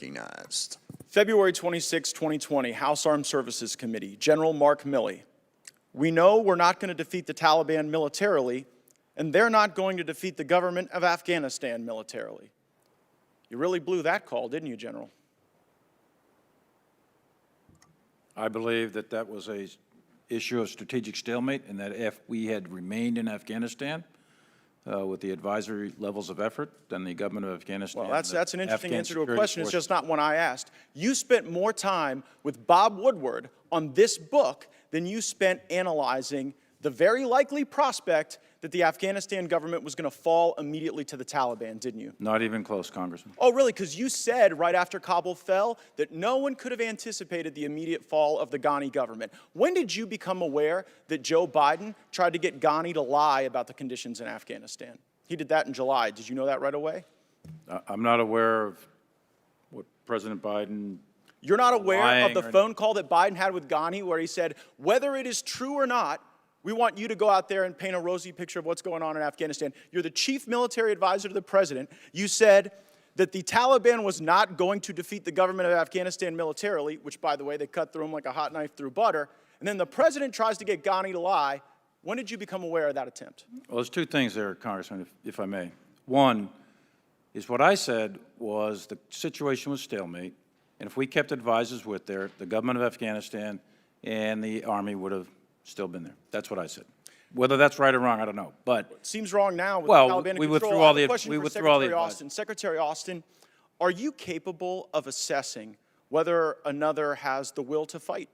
recognized. February 26, 2020, House Armed Services Committee, General Mark Milley. We know we're not going to defeat the Taliban militarily, and they're not going to defeat the government of Afghanistan militarily. You really blew that call, didn't you, General? I believe that that was an issue of strategic stalemate, and that if we had remained in Afghanistan with the advisory levels of effort, then the government of Afghanistan. Well, that's an interesting Afghan answer to a security question. It's forces- just not one I asked. You spent more time with Bob Woodward on this book than you spent analyzing the very likely prospect that the Afghanistan government was going to fall immediately to the Taliban, didn't you? Not even close, Congressman. Oh, really? Because you said right after Kabul fell that no one could have anticipated the immediate fall of the Ghani government. When did you become aware that Joe Biden tried to get Ghani to lie about the conditions in Afghanistan? He did that in July. Did you know that right away? I'm not aware of what President Biden. You're not aware of the lying or- phone call that Biden had with Ghani where he said, whether it is true or not, we want you to go out there and paint a rosy picture of what's going on in Afghanistan. You're the chief military advisor to the president. You said that the Taliban was not going to defeat the government of Afghanistan militarily, which, by the way, they cut through them like a hot knife through butter. And then the president tries to get Ghani to lie. When did you become aware of that attempt? Well, there's two things there, Congressman, if I may. One is what I said was the situation was stalemate, and if we kept advisors with there, the government of Afghanistan and the Army would have still been there. That's what I said. Whether that's right or wrong, I don't know. But it seems wrong now with well, the Taliban in we control. withdrew all I have a the question we for withdrew all the Secretary advisors. Austin. Secretary Austin, are you capable of assessing whether another has the will to fight?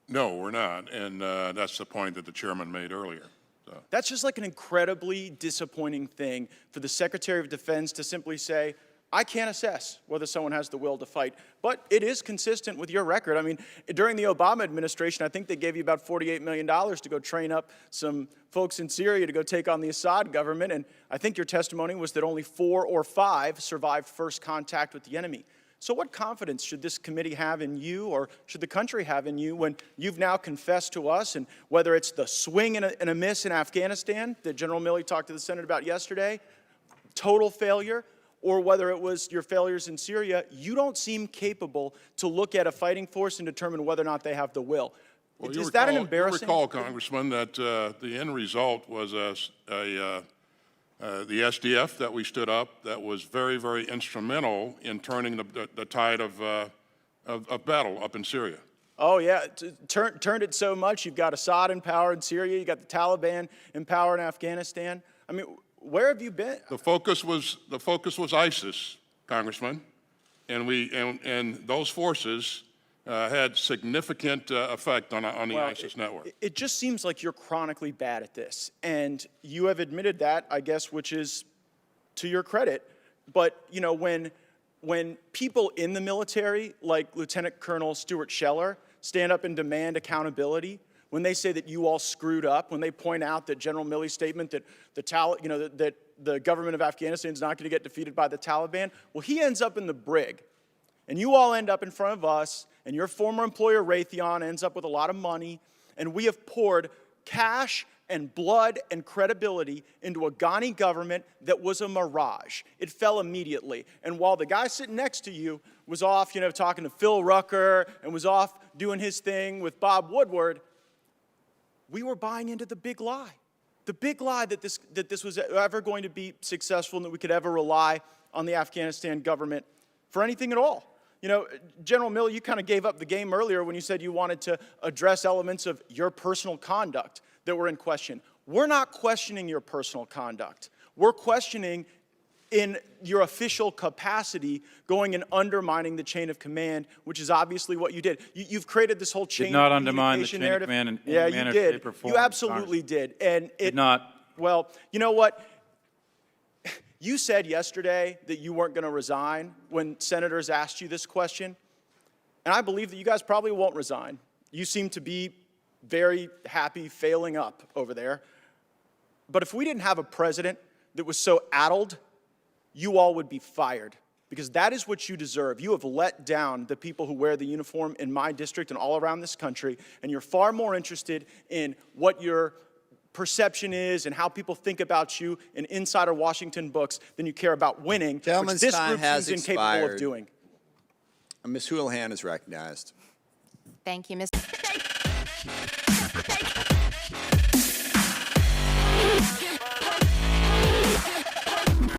No, we're not, and that's the point that the chairman made earlier. So. That's just like an incredibly disappointing thing for the Secretary of Defense to simply say, I can't assess whether someone has the will to fight. But it is consistent with your record. I mean, during the Obama administration, I think they gave you about $48 million to go train up some folks in Syria to go take on the Assad government. And I think your testimony was that only 4 or 5 survived first contact with the enemy. So what confidence should this committee have in you, or should the country have in you, when you've now confessed to us, and whether it's the swing and a miss in Afghanistan that General Milley talked to the Senate about yesterday, total failure, or whether it was your failures in Syria, you don't seem capable to look at a fighting force and determine whether or not they have the will. Well, Is that an you embarrassing? recall, Congressman, that the end result was the SDF that we stood up that was very, very instrumental in turning the tide of battle up in Syria. Oh, yeah, turned it so much. You've got Assad in power in Syria. You've got the Taliban in power in Afghanistan. I mean, where have you been? The focus was ISIS, Congressman, and those forces had significant effect on the ISIS network. It just seems like you're chronically bad at this, and you have admitted that, I guess, which is to your credit. But you know, when people in the military, like Lieutenant Colonel Stuart Scheller, stand up and demand accountability, when they say that you all screwed up, when they point out that General Milley's statement that that the government of Afghanistan is not going to get defeated by the Taliban, well, he ends up in the brig, and you all end up in front of us, and your former employer Raytheon ends up with a lot of money, and we have poured cash and blood and credibility into a Ghani government that was a mirage. It fell immediately. And while the guy sitting next to you was off, talking to Phil Rucker and was off doing his thing with Bob Woodward, we were buying into the big lie. The big lie that this was ever going to be successful and that we could ever rely on the Afghanistan government for anything at all. General Milley, you kind of gave up the game earlier when you said you wanted to address elements of your personal conduct that were in question. We're not questioning your personal conduct. We're questioning in your official capacity going and undermining the chain of command, which is obviously what you did. You've created this whole chain of communication narrative. Did not undermine the chain of command in yeah, any manner, you did. shape, or form. You absolutely did. And it Did not. Well, you know what? You said yesterday that you weren't going to resign when senators asked you this question. And I believe that you guys probably won't resign. You seem to be very happy failing up over there. But if we didn't have a president that was so addled, you all would be fired, because that is what you deserve. You have let down the people who wear the uniform in my district and all around this country, and you're far more interested in what your perception is and how people think about you in insider Washington books than you care about winning, which Gentleman's this time group has seems incapable of expired. doing. Ms. Houlihan is recognized. Thank you, Mr.